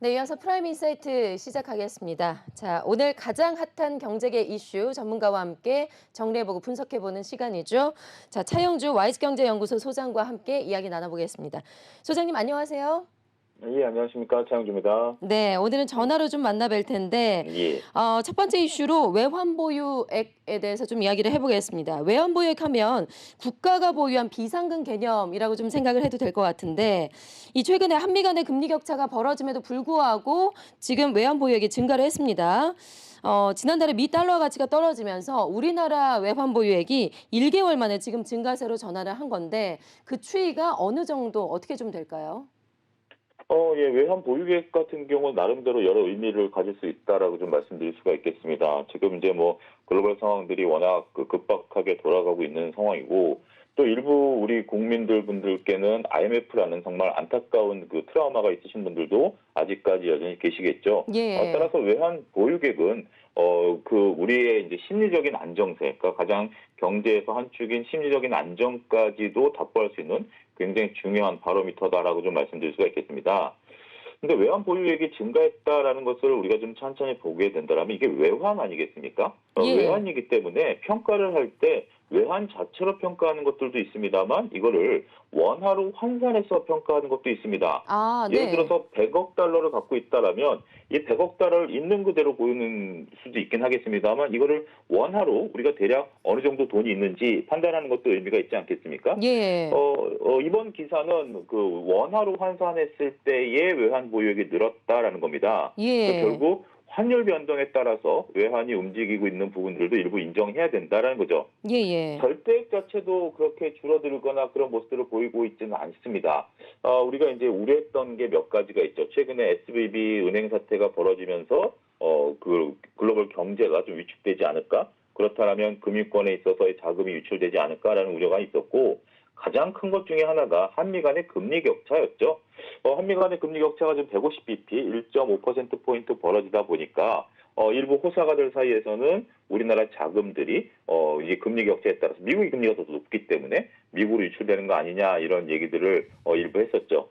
네, 이어서 프라임 인사이트 시작하겠습니다. 자, 오늘 가장 핫한 경제계 이슈 전문가와 함께 정리해보고 분석해보는 시간이죠. 자, 차영주 와이즈경제연구소 소장과 함께 이야기 나눠보겠습니다. 소장님 안녕하세요. 예, 안녕하십니까. 차영주입니다. 네, 오늘은 전화로 좀 만나뵐 텐데 예. 첫 번째 이슈로 외환보유액에 대해서 좀 이야기를 해보겠습니다. 외환보유액 하면 국가가 보유한 비상금 개념이라고 좀 생각을 해도 될 것 같은데 이 최근에 한미 간의 금리 격차가 벌어짐에도 불구하고 지금 외환보유액이 증가를 했습니다. 지난달에 미 달러 가치가 떨어지면서 우리나라 외환보유액이 1개월 만에 지금 증가세로 전환을 한 건데 그 추이가 어느 정도 어떻게 좀 될까요? 예, 외환 보유액 같은 경우는 나름대로 여러 의미를 가질 수 있다라고 좀 말씀드릴 수가 있겠습니다. 지금 이제 뭐 글로벌 상황들이 워낙 급박하게 돌아가고 있는 상황이고 또 일부 우리 국민들 분들께는 IMF라는 정말 안타까운 그 트라우마가 있으신 분들도 아직까지 여전히 계시겠죠. 예. 따라서 외환 보유액은 우리의 이제 심리적인 안정세, 그러니까 가장 경제에서 한 축인 심리적인 안정까지도 답보할 수 있는 굉장히 중요한 바로미터다라고 좀 말씀드릴 수가 있겠습니다. 근데 외환 보유액이 증가했다라는 것을 우리가 좀 천천히 보게 된다면 이게 외환 아니겠습니까? 예. 외환이기 때문에 평가를 할 때 외환 자체로 평가하는 것들도 있습니다만 이거를 원화로 환산해서 평가하는 것도 있습니다. 아, 예를 네. 들어서 100억 달러를 갖고 있다라면 이 100억 달러를 있는 그대로 보이는 수도 있긴 하겠습니다만 이거를 원화로 우리가 대략 어느 정도 돈이 있는지 판단하는 것도 의미가 있지 않겠습니까? 예. 이번 기사는 그 원화로 환산했을 때의 외환 보유액이 늘었다라는 겁니다. 그러니까 예. 결국 환율 변동에 따라서 외환이 움직이고 있는 부분들도 일부 인정해야 된다라는 거죠. 예예. 절대액 자체도 그렇게 줄어들거나 그런 모습들을 보이고 있지는 않습니다. 우리가 이제 우려했던 게 몇 가지가 있죠. 최근에 SVB 은행 사태가 벌어지면서 그 글로벌 경제가 좀 위축되지 않을까? 그렇다면 금융권에 있어서의 자금이 유출되지 않을까라는 우려가 있었고 가장 큰 것 중에 하나가 한미 간의 금리 격차였죠. 한미 간의 금리 격차가 지금 150bp, 1.5%포인트 벌어지다 보니까 일부 호사가들 사이에서는 우리나라 자금들이 이제 금리 격차에 따라서 미국의 금리가 더 높기 때문에 미국으로 유출되는 거 아니냐 이런 얘기들을 일부 했었죠.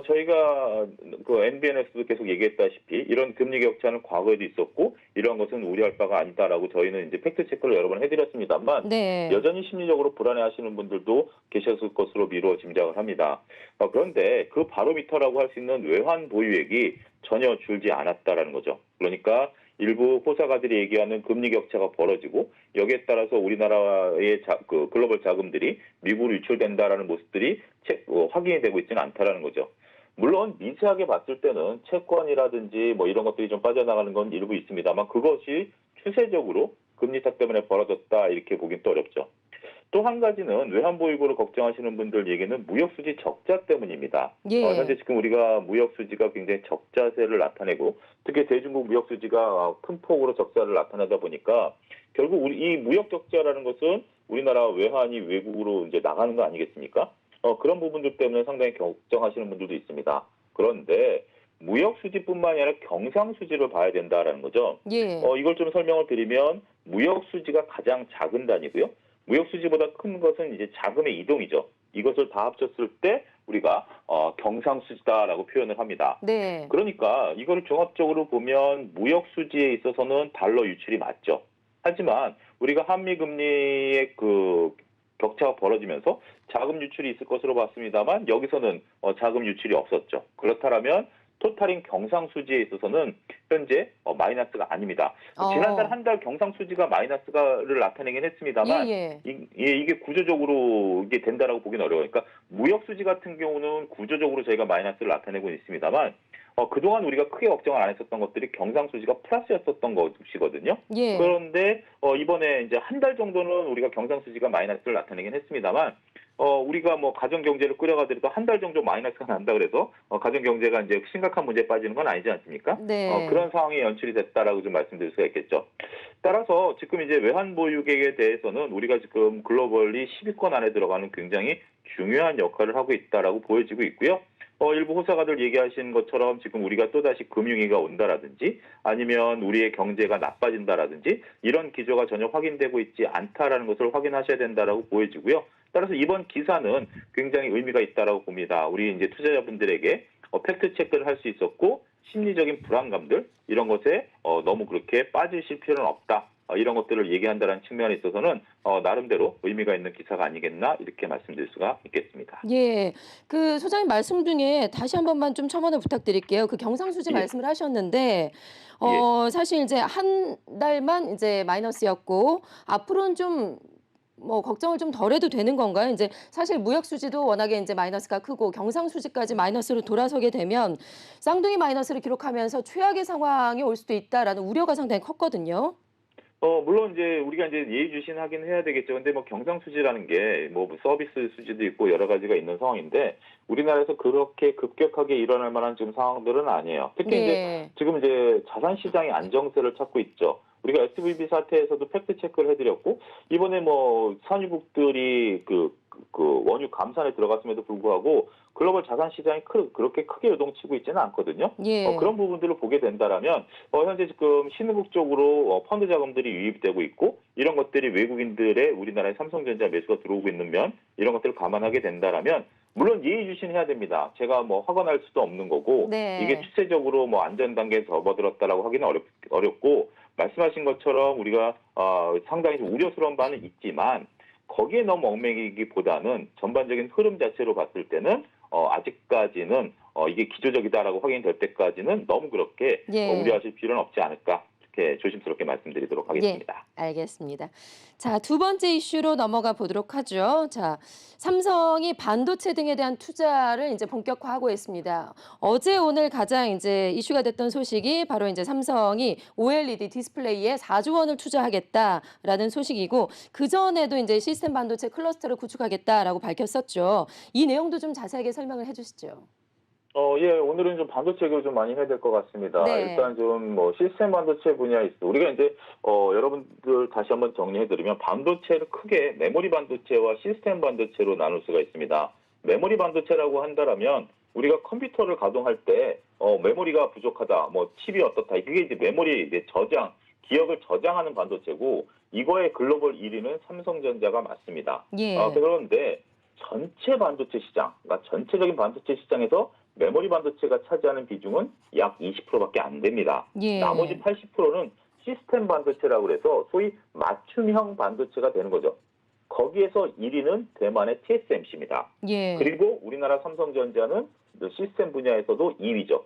저희가 그 NBN에서도 계속 얘기했다시피 이런 금리 격차는 과거에도 있었고 이러한 것은 우려할 바가 아니다라고 저희는 이제 팩트 체크를 여러 번 해드렸습니다만 네. 여전히 심리적으로 불안해하시는 분들도 계셨을 것으로 미루어 짐작을 합니다. 그런데 그 바로미터라고 할 수 있는 외환 보유액이 전혀 줄지 않았다라는 거죠. 그러니까 일부 호사가들이 얘기하는 금리 격차가 벌어지고 여기에 따라서 우리나라의 그 글로벌 자금들이 미국으로 유출된다라는 모습들이 확인이 되고 있지는 않다라는 거죠. 물론 미세하게 봤을 때는 채권이라든지 뭐 이런 것들이 좀 빠져나가는 건 일부 있습니다만 그것이 추세적으로 금리 탑 때문에 벌어졌다 이렇게 보긴 또 어렵죠. 또 한 가지는 외환보유고를 걱정하시는 분들 얘기는 무역수지 적자 때문입니다. 예. 현재 지금 우리가 무역수지가 굉장히 적자세를 나타내고 특히 대중국 무역수지가 큰 폭으로 적자를 나타내다 보니까 결국 우리 이 무역 적자라는 것은 우리나라 외환이 외국으로 이제 나가는 거 아니겠습니까? 그런 부분들 때문에 상당히 걱정하시는 분들도 있습니다. 그런데 무역수지뿐만이 아니라 경상수지를 봐야 된다라는 거죠. 예. 이걸 좀 설명을 드리면 무역수지가 가장 작은 단위고요. 무역수지보다 큰 것은 이제 자금의 이동이죠. 이것을 다 합쳤을 때 우리가 경상수지다라고 표현을 합니다. 네. 그러니까 이걸 종합적으로 보면 무역수지에 있어서는 달러 유출이 맞죠. 하지만 우리가 한미 금리의 그 격차가 벌어지면서 자금 유출이 있을 것으로 봤습니다만 여기서는 자금 유출이 없었죠. 그렇다면 토탈인 경상수지에 있어서는 현재 마이너스가 아닙니다. 지난달 어. 한 달 경상수지가 마이너스를 나타내긴 했습니다만 예예. 이게 구조적으로 이게 된다라고 보기는 어려워요. 그러니까 무역수지 같은 경우는 구조적으로 저희가 마이너스를 나타내고 있습니다만 그동안 우리가 크게 걱정을 안 했었던 것들이 경상수지가 플러스였었던 것이거든요. 예. 그런데 이번에 이제 한 달 정도는 우리가 경상수지가 마이너스를 나타내긴 했습니다만 우리가 뭐 가정경제를 끌어가더라도 한 달 정도 마이너스가 난다 그래서 가정경제가 이제 심각한 문제에 빠지는 건 아니지 않습니까? 네. 그런 상황이 연출이 됐다라고 좀 말씀드릴 수가 있겠죠. 따라서 지금 이제 외환보유액에 대해서는 우리가 지금 글로벌리 10위권 안에 들어가는 굉장히 중요한 역할을 하고 있다라고 보여지고 있고요. 일부 호사가들 얘기하신 것처럼 지금 우리가 또다시 금융위기가 온다라든지 아니면 우리의 경제가 나빠진다라든지 이런 기조가 전혀 확인되고 있지 않다라는 것을 확인하셔야 된다라고 보여지고요. 따라서 이번 기사는 굉장히 의미가 있다라고 봅니다. 우리 이제 투자자분들에게 팩트 체크를 할 수 있었고 심리적인 불안감들 이런 것에 너무 그렇게 빠지실 필요는 없다. 이런 것들을 얘기한다는 측면에 있어서는 나름대로 의미가 있는 기사가 아니겠나 이렇게 말씀드릴 수가 있겠습니다. 예. 그 소장님 말씀 중에 다시 한 번만 좀 첨언을 부탁드릴게요. 그 경상수지 예, 말씀을 하셨는데 예. 사실 이제 한 달만 이제 마이너스였고 앞으로는 좀 뭐 걱정을 좀 덜 해도 되는 건가요? 이제 사실 무역 수지도 워낙에 이제 마이너스가 크고 경상 수지까지 마이너스로 돌아서게 되면 쌍둥이 마이너스를 기록하면서 최악의 상황이 올 수도 있다라는 우려가 상당히 컸거든요. 물론 이제 우리가 이제 예의주시하긴 해야 되겠죠. 근데 뭐 경상수지라는 게 뭐 서비스 수지도 있고 여러 가지가 있는 상황인데 우리나라에서 그렇게 급격하게 일어날 만한 지금 상황들은 아니에요. 특히 이제 네. 지금 이제 자산 시장이 안정세를 찾고 있죠. 우리가 SVB 사태에서도 팩트 체크를 해드렸고 이번에 뭐 산유국들이 그 원유 감산에 들어갔음에도 불구하고 글로벌 자산 시장이 그렇게 크게 요동치고 있지는 않거든요. 예. 그런 부분들을 보게 된다라면 현재 지금 신흥국 쪽으로 펀드 자금들이 유입되고 있고 이런 것들이 외국인들의 우리나라의 삼성전자 매수가 들어오고 있는 면 이런 것들을 감안하게 된다라면 물론 예의주시해야 됩니다. 제가 뭐 화가 날 수도 없는 거고 이게 네. 추세적으로 뭐 안전 단계에 접어들었다라고 하기는 어렵고 말씀하신 것처럼 우리가 상당히 좀 우려스러운 바는 있지만 거기에 너무 얽매이기보다는 전반적인 흐름 자체로 봤을 때는 아직까지는 이게 기조적이다라고 확인될 때까지는 너무 그렇게 예. 우려하실 필요는 없지 않을까 이렇게 조심스럽게 말씀드리도록 예. 하겠습니다. 알겠습니다. 자, 두 번째 이슈로 넘어가 보도록 하죠. 자, 삼성이 반도체 등에 대한 투자를 이제 본격화하고 있습니다. 어제 오늘 가장 이제 이슈가 됐던 소식이 바로 이제 삼성이 OLED 디스플레이에 4조 원을 투자하겠다라는 소식이고 그전에도 이제 시스템 반도체 클러스터를 구축하겠다라고 밝혔었죠. 이 내용도 좀 자세하게 설명을 해 주시죠. 예, 오늘은 좀 반도체 얘기를 좀 많이 해야 될 것 같습니다. 네. 일단 좀 뭐 시스템 반도체 분야에 있어. 우리가 이제 여러분들 다시 한번 정리해드리면 반도체를 크게 메모리 반도체와 시스템 반도체로 나눌 수가 있습니다. 메모리 반도체라고 한다라면 우리가 컴퓨터를 가동할 때 메모리가 부족하다, 뭐 칩이 어떻다. 이게 이제 메모리 이제 기억을 저장하는 반도체고 이거의 글로벌 1위는 삼성전자가 맞습니다. 예. 그런데 전체 반도체 시장, 그러니까 전체적인 반도체 시장에서 메모리 반도체가 차지하는 비중은 약 20%밖에 안 됩니다. 나머지 예. 80%는 시스템 반도체라고 해서 소위 맞춤형 반도체가 되는 거죠. 거기에서 1위는 대만의 TSMC입니다. 예. 그리고 우리나라 삼성전자는 시스템 분야에서도 2위죠.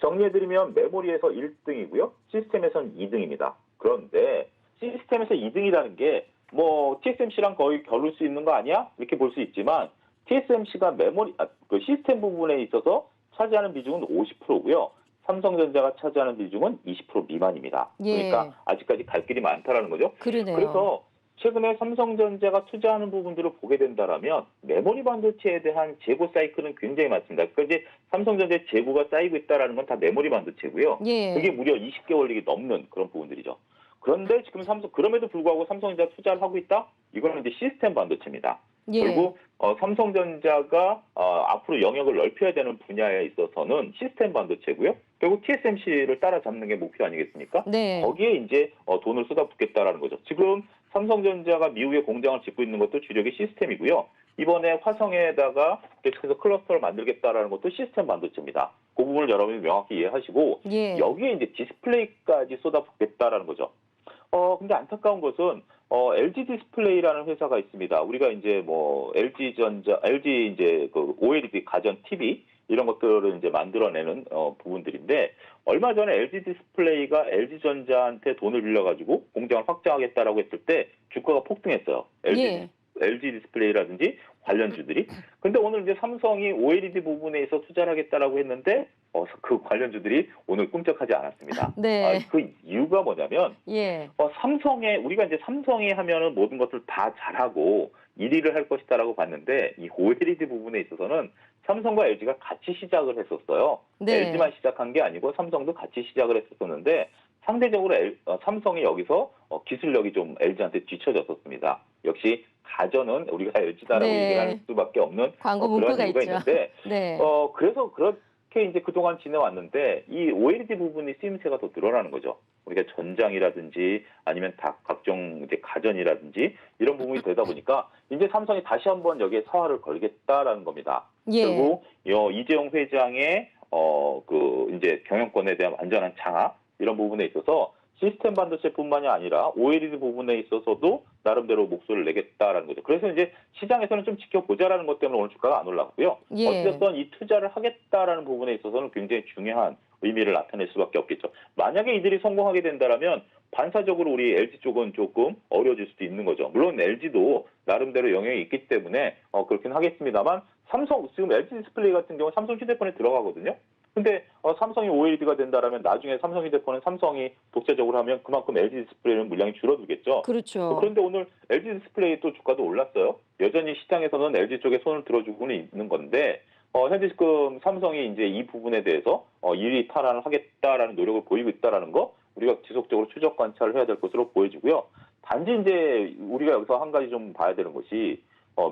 정리해드리면 메모리에서 1등이고요. 시스템에서는 2등입니다. 그런데 시스템에서 2등이라는 게 뭐 TSMC랑 거의 겨룰 수 있는 거 아니야? 이렇게 볼 수 있지만 TSMC가 그 시스템 부분에 있어서 차지하는 비중은 50%고요. 삼성전자가 차지하는 비중은 20% 미만입니다. 예. 그러니까 아직까지 갈 길이 많다라는 거죠. 그러네요. 그래서 최근에 삼성전자가 투자하는 부분들을 보게 된다라면 메모리 반도체에 대한 재고 사이클은 굉장히 많습니다. 그러니까 이제 삼성전자의 재고가 쌓이고 있다라는 건 다 메모리 반도체고요. 그게 예. 무려 20개월이 넘는 그런 부분들이죠. 그런데 지금 그럼에도 불구하고 삼성전자 투자를 하고 있다? 이거는 이제 시스템 반도체입니다. 예. 결국 삼성전자가 앞으로 영역을 넓혀야 되는 분야에 있어서는 시스템 반도체고요. 결국 TSMC를 따라잡는 게 목표 아니겠습니까? 네. 거기에 이제 돈을 쏟아붓겠다라는 거죠. 지금 삼성전자가 미국에 공장을 짓고 있는 것도 주력이 시스템이고요. 이번에 화성에다가 계속해서 클러스터를 만들겠다라는 것도 시스템 반도체입니다. 그 부분을 여러분이 명확히 이해하시고 예. 여기에 이제 디스플레이까지 쏟아붓겠다라는 거죠. 근데 안타까운 것은 LG 디스플레이라는 회사가 있습니다. 우리가 이제 뭐 LG 이제 그 OLED 가전 TV 이런 것들을 이제 만들어내는 부분들인데 얼마 전에 LG 디스플레이가 LG전자한테 돈을 빌려가지고 공장을 확장하겠다라고 했을 때 주가가 폭등했어요. 예. LG 디스플레이라든지 관련주들이. 근데 오늘 이제 삼성이 OLED 부분에 있어 투자를 하겠다라고 했는데 그 관련주들이 오늘 꿈쩍하지 않았습니다. 네. 그 이유가 뭐냐면 예. 우리가 이제 삼성이 하면은 모든 것을 다 잘하고 1위를 할 것이다라고 봤는데 이 OLED 부분에 있어서는 삼성과 LG가 같이 시작을 했었어요. 네. LG만 시작한 게 아니고 삼성도 같이 시작을 했었는데 상대적으로 삼성이 여기서 기술력이 좀 LG한테 뒤처졌었습니다. 역시 가전은 우리가 LG다라고 네. 얘기를 할 수밖에 없는 광고 그런 문구가 이유가 있죠. 있는데 네. 그래서 그렇게 이제 그동안 지내왔는데 이 OLED 부분이 쓰임새가 더 늘어나는 거죠. 우리가 전장이라든지 아니면 각종 이제 가전이라든지 이런 부분이 되다 보니까 이제 삼성이 다시 한번 여기에 사활을 걸겠다라는 겁니다. 예. 결국 이재용 회장의 이제 경영권에 대한 완전한 장악 이런 부분에 있어서 시스템 반도체뿐만이 아니라 OLED 부분에 있어서도 나름대로 목소리를 내겠다라는 거죠. 그래서 이제 시장에서는 좀 지켜보자라는 것 때문에 오늘 주가가 안 올랐고요. 예. 어쨌든 이 투자를 하겠다라는 부분에 있어서는 굉장히 중요한 의미를 나타낼 수밖에 없겠죠. 만약에 이들이 성공하게 된다라면 반사적으로 우리 LG 쪽은 조금 어려워질 수도 있는 거죠. 물론 LG도 나름대로 영향이 있기 때문에 그렇긴 하겠습니다만 삼성 지금 LG 디스플레이 같은 경우 삼성 휴대폰에 들어가거든요. 근데 삼성이 OLED가 된다라면 나중에 삼성 휴대폰은 삼성이 독자적으로 하면 그만큼 LG 디스플레이는 물량이 줄어들겠죠. 그렇죠. 그런데 오늘 LG 디스플레이 또 주가도 올랐어요. 여전히 시장에서는 LG 쪽에 손을 들어주고는 있는 건데 현재 지금 삼성이 이제 이 부분에 대해서 1위 탈환을 하겠다라는 노력을 보이고 있다라는 거 우리가 지속적으로 추적 관찰을 해야 될 것으로 보여지고요. 단지 이제 우리가 여기서 한 가지 좀 봐야 되는 것이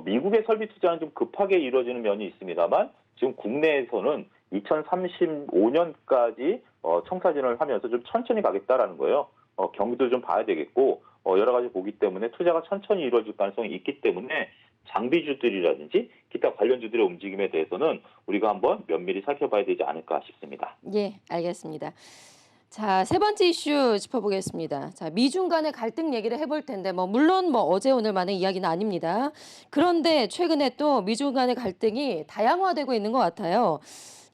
미국의 설비 투자는 좀 급하게 이루어지는 면이 있습니다만 지금 국내에서는 2035년까지 청사진을 하면서 좀 천천히 가겠다라는 거예요. 경기도 좀 봐야 되겠고 여러 가지 보기 때문에 투자가 천천히 이루어질 가능성이 있기 때문에 장비주들이라든지 기타 관련주들의 움직임에 대해서는 우리가 한번 면밀히 살펴봐야 되지 않을까 싶습니다. 예, 알겠습니다. 자, 세 번째 이슈 짚어보겠습니다. 자, 미중 간의 갈등 얘기를 해볼 텐데, 물론 어제 오늘만의 이야기는 아닙니다. 그런데 최근에 또 미중 간의 갈등이 다양화되고 있는 것 같아요.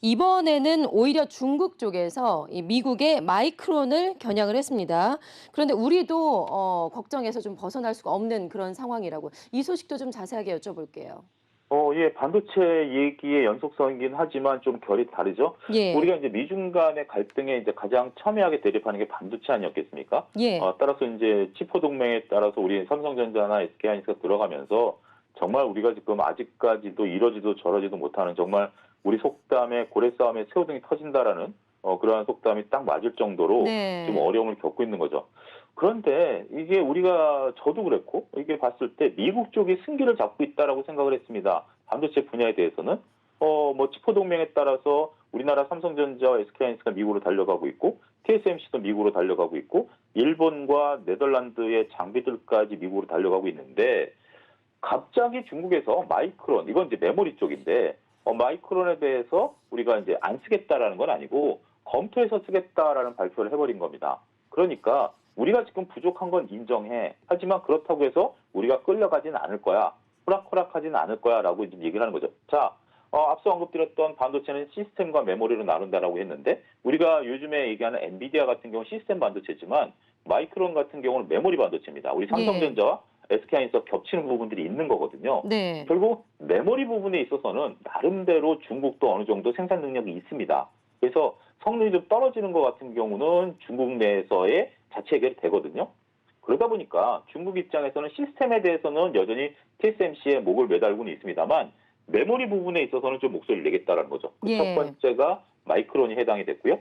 이번에는 오히려 중국 쪽에서 이 미국의 마이크론을 겨냥을 했습니다. 그런데 우리도 걱정해서 좀 벗어날 수가 없는 그런 상황이라고. 이 소식도 좀 자세하게 여쭤볼게요. 예, 반도체 얘기의 연속성이긴 하지만 좀 결이 다르죠. 예, 우리가 이제 미중 간의 갈등에 이제 가장 첨예하게 대립하는 게 반도체 아니었겠습니까? 예, 따라서 이제 치포 동맹에 따라서 우리 삼성전자나 SK하이닉스가 들어가면서 정말 우리가 지금 아직까지도 이러지도 저러지도 못하는 정말 우리 속담에 고래 싸움에 새우등이 터진다라는 그러한 속담이 딱 맞을 정도로 지금 네, 어려움을 겪고 있는 거죠. 그런데 이게 우리가 저도 그랬고 이게 봤을 때 미국 쪽이 승기를 잡고 있다라고 생각을 했습니다. 반도체 분야에 대해서는 치포 동맹에 따라서 우리나라 삼성전자와 SK하이닉스가 미국으로 달려가고 있고 TSMC도 미국으로 달려가고 있고 일본과 네덜란드의 장비들까지 미국으로 달려가고 있는데 갑자기 중국에서 마이크론 이건 이제 메모리 쪽인데 마이크론에 대해서 우리가 이제 안 쓰겠다라는 건 아니고 검토해서 쓰겠다라는 발표를 해버린 겁니다. 그러니까 우리가 지금 부족한 건 인정해. 하지만 그렇다고 해서 우리가 끌려가지는 않을 거야. 호락호락하지는 않을 거야라고 지금 얘기를 하는 거죠. 자, 앞서 언급드렸던 반도체는 시스템과 메모리로 나눈다라고 했는데 우리가 요즘에 얘기하는 엔비디아 같은 경우 시스템 반도체지만 마이크론 같은 경우는 메모리 반도체입니다. 우리 예, 삼성전자와 SK하이닉스가 겹치는 부분들이 있는 거거든요. 네, 결국 메모리 부분에 있어서는 나름대로 중국도 어느 정도 생산 능력이 있습니다. 그래서 성능이 좀 떨어지는 것 같은 경우는 중국 내에서의 자체 해결이 되거든요. 그러다 보니까 중국 입장에서는 시스템에 대해서는 여전히 TSMC의 목을 매달고는 있습니다만 메모리 부분에 있어서는 좀 목소리를 내겠다라는 거죠. 그 첫 예, 번째가 마이크론이 해당이 됐고요.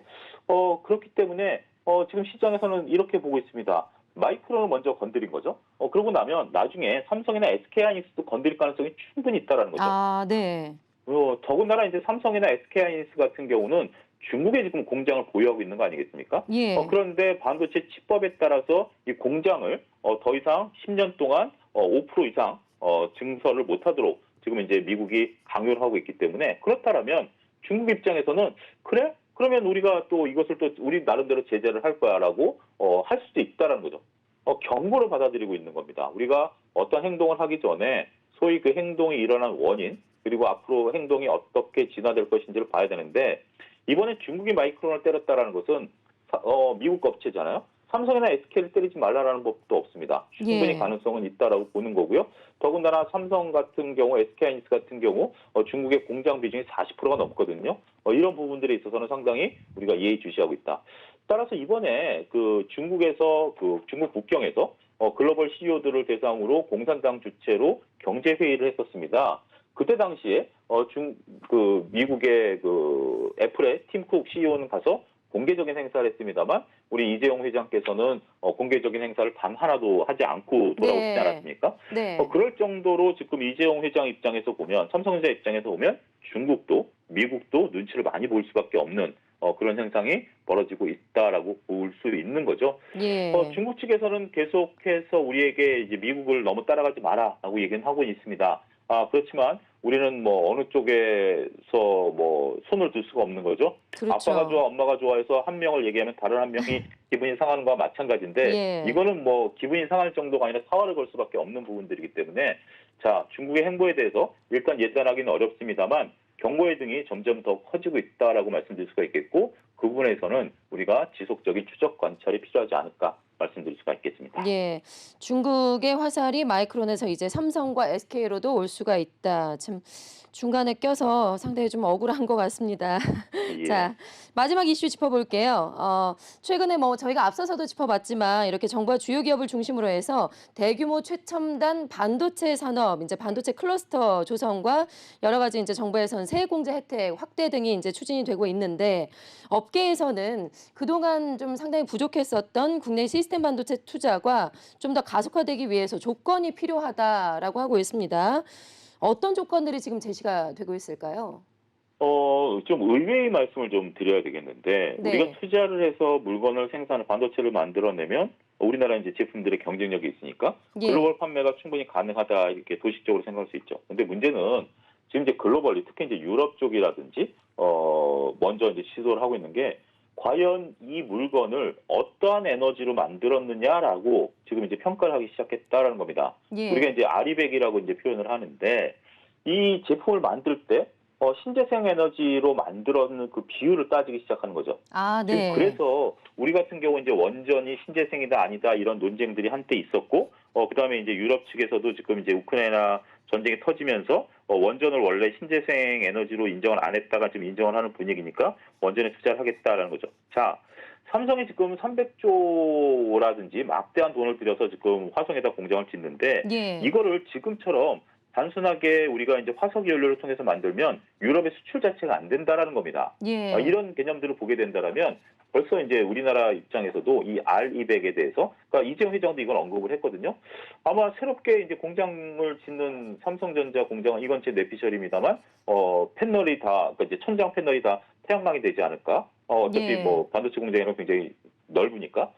그렇기 때문에 지금 시장에서는 이렇게 보고 있습니다. 마이크론을 먼저 건드린 거죠. 그러고 나면 나중에 삼성이나 SK하이닉스도 건드릴 가능성이 충분히 있다라는 거죠. 아, 네, 더군다나 이제 삼성이나 SK하이닉스 같은 경우는 중국에 지금 공장을 보유하고 있는 거 아니겠습니까? 예, 그런데 반도체 치법에 따라서 이 공장을 더 이상 10년 동안 5% 이상 증설을 못하도록 지금 이제 미국이 강요를 하고 있기 때문에 그렇다면 중국 입장에서는 그래? 그러면 우리가 또 이것을 또 우리 나름대로 제재를 할 거야라고 할 수도 있다라는 거죠. 경고를 받아들이고 있는 겁니다. 우리가 어떤 행동을 하기 전에 소위 그 행동이 일어난 원인 그리고 앞으로 행동이 어떻게 진화될 것인지를 봐야 되는데 이번에 중국이 마이크론을 때렸다라는 것은 미국 업체잖아요. 삼성이나 SK를 때리지 말라라는 법도 없습니다. 충분히 예, 가능성은 있다라고 보는 거고요. 더군다나 삼성 같은 경우, SK하이닉스 같은 경우 중국의 공장 비중이 40%가 넘거든요. 이런 부분들에 있어서는 상당히 우리가 예의주시하고 있다. 따라서 이번에 그 중국에서 그 중국 국경에서 글로벌 CEO들을 대상으로 공산당 주최로 경제 회의를 했었습니다. 그때 당시에 미국의 그 애플의 팀 쿡 CEO는 가서 공개적인 행사를 했습니다만 우리 이재용 회장께서는 공개적인 행사를 단 하나도 하지 않고 돌아오시지 네, 않았습니까? 네, 그럴 정도로 지금 이재용 회장 입장에서 보면 삼성전자 입장에서 보면 중국도 미국도 눈치를 많이 볼 수밖에 없는 그런 현상이 벌어지고 있다라고 볼 수 있는 거죠. 예, 중국 측에서는 계속해서 우리에게 이제 미국을 너무 따라가지 마라라고 얘기는 하고 있습니다. 그렇지만 우리는 뭐 어느 쪽에서 뭐 손을 들 수가 없는 거죠. 아빠가 그렇죠. 좋아, 엄마가 좋아해서 한 명을 얘기하면 다른 한 명이 기분이 상하는 거와 마찬가지인데 예. 이거는 뭐 기분이 상할 정도가 아니라 사활을 걸 수밖에 없는 부분들이기 때문에 자, 중국의 행보에 대해서 일단 예단하기는 어렵습니다만 경고의 등이 점점 더 커지고 있다라고 말씀드릴 수가 있겠고 그 부분에서는 우리가 지속적인 추적 관찰이 필요하지 않을까 말씀드릴 수가 있겠습니다. 예. 중국의 화살이 마이크론에서 이제 삼성과 SK로도 올 수가 있다. 참 중간에 껴서 상당히 좀 억울한 것 같습니다. 예. 자, 마지막 이슈 짚어볼게요. 최근에 뭐 저희가 앞서서도 짚어봤지만 이렇게 정부와 주요 기업을 중심으로 해서 대규모 최첨단 반도체 산업, 이제 반도체 클러스터 조성과 여러 가지 이제 정부에서는 세액공제 혜택 확대 등이 이제 추진이 되고 있는데 업계에서는 그동안 좀 상당히 부족했었던 국내 시스템 반도체 투자가 좀 더 가속화되기 위해서 조건이 필요하다라고 하고 있습니다. 어떤 조건들이 지금 제시가 되고 있을까요? 좀 의외의 말씀을 좀 드려야 되겠는데, 우리가 네. 투자를 해서 물건을 생산을, 반도체를 만들어내면, 우리나라 이제 제품들의 경쟁력이 있으니까, 예. 글로벌 판매가 충분히 가능하다, 이렇게 도식적으로 생각할 수 있죠. 근데 문제는, 지금 이제 글로벌리, 특히 이제 유럽 쪽이라든지, 먼저 이제 시도를 하고 있는 게, 과연 이 물건을 어떠한 에너지로 만들었느냐라고 지금 이제 평가를 하기 시작했다라는 겁니다. 우리가 예. 이제 아리백이라고 이제 표현을 하는데, 이 제품을 만들 때, 신재생 에너지로 만들었는 그 비율을 따지기 시작하는 거죠. 아, 지금 네. 그래서 우리 같은 경우 이제 원전이 신재생이다 아니다 이런 논쟁들이 한때 있었고, 그다음에 이제 유럽 측에서도 지금 이제 우크라이나 전쟁이 터지면서 원전을 원래 신재생 에너지로 인정을 안 했다가 지금 인정을 하는 분위기니까 원전에 투자를 하겠다라는 거죠. 자, 삼성이 지금 300조라든지 막대한 돈을 들여서 지금 화성에다 공장을 짓는데 예. 이거를 지금처럼 단순하게 우리가 이제 화석 연료를 통해서 만들면 유럽의 수출 자체가 안 된다라는 겁니다. 예. 이런 개념들을 보게 된다라면 벌써 이제 우리나라 입장에서도 이 R200에 대해서 그러니까 이재용 회장도 이걸 언급을 했거든요. 아마 새롭게 이제 공장을 짓는 삼성전자 공장은 이건 제 내피셜입니다만 패널이 다 그러니까 이제 천장 패널이 다 태양광이 되지 않을까? 어차피 예. 뭐 반도체 공장이랑 굉장히 넓으니까.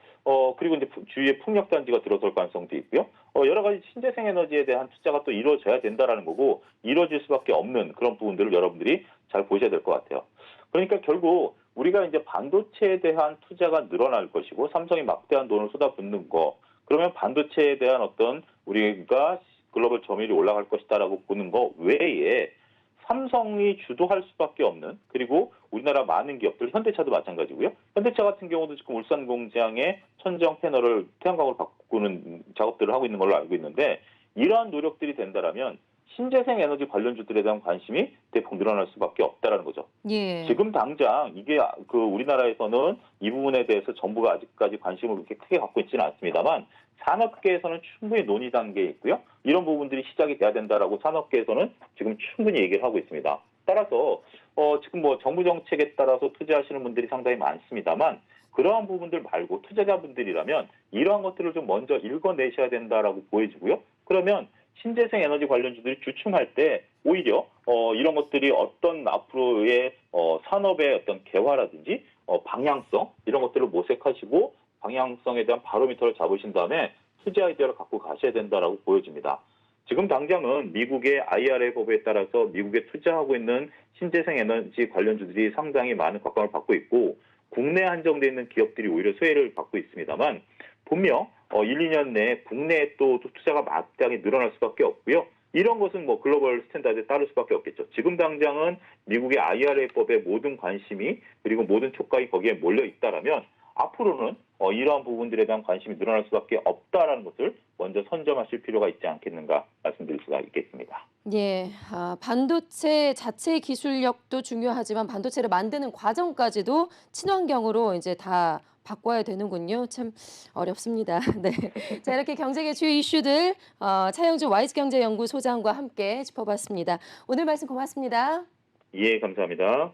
그리고 이제 주위에 풍력 단지가 들어설 가능성도 있고요. 여러 가지 신재생 에너지에 대한 투자가 또 이루어져야 된다라는 거고 이루어질 수밖에 없는 그런 부분들을 여러분들이 잘 보셔야 될 것 같아요. 그러니까 결국 우리가 이제 반도체에 대한 투자가 늘어날 것이고 삼성이 막대한 돈을 쏟아붓는 거 그러면 반도체에 대한 어떤 우리가 글로벌 점유율이 올라갈 것이다라고 보는 거 외에 삼성이 주도할 수밖에 없는 그리고 우리나라 많은 기업들 현대차도 마찬가지고요. 현대차 같은 경우도 지금 울산 공장에 천정 패널을 태양광으로 바꾸는 작업들을 하고 있는 걸로 알고 있는데 이러한 노력들이 된다라면 신재생 에너지 관련주들에 대한 관심이 대폭 늘어날 수밖에 없다라는 거죠. 예. 지금 당장 이게 그 우리나라에서는 이 부분에 대해서 정부가 아직까지 관심을 그렇게 크게 갖고 있지는 않습니다만 산업계에서는 충분히 논의 단계에 있고요. 이런 부분들이 시작이 돼야 된다라고 산업계에서는 지금 충분히 얘기를 하고 있습니다. 따라서 지금 뭐 정부 정책에 따라서 투자하시는 분들이 상당히 많습니다만 그러한 부분들 말고 투자자분들이라면 이러한 것들을 좀 먼저 읽어내셔야 된다라고 보여지고요. 그러면 신재생 에너지 관련주들이 주춤할 때 오히려 이런 것들이 어떤 앞으로의 산업의 어떤 개화라든지 방향성 이런 것들을 모색하시고 방향성에 대한 바로미터를 잡으신 다음에 투자 아이디어를 갖고 가셔야 된다라고 보여집니다. 지금 당장은 미국의 IRA 법에 따라서 미국에 투자하고 있는 신재생 에너지 관련주들이 상당히 많은 각광을 받고 있고 국내에 한정되어 있는 기업들이 오히려 수혜를 받고 있습니다만 분명 1, 2년 내에 국내에 또 투자가 막대하게 늘어날 수밖에 없고요. 이런 것은 뭐 글로벌 스탠다드에 따를 수밖에 없겠죠. 지금 당장은 미국의 IRA법의 모든 관심이 그리고 모든 촉각이 거기에 몰려 있다라면 앞으로는 이러한 부분들에 대한 관심이 늘어날 수밖에 없다라는 것을 먼저 선점하실 필요가 있지 않겠는가 말씀드릴 수가 있겠습니다. 예. 반도체 자체 기술력도 중요하지만 반도체를 만드는 과정까지도 친환경으로 이제 다 바꿔야 되는군요. 참 어렵습니다. 네. 자, 이렇게 경제계 주요 이슈들 차영주 와이즈경제연구소장과 함께 짚어봤습니다. 오늘 말씀 고맙습니다. 예, 감사합니다.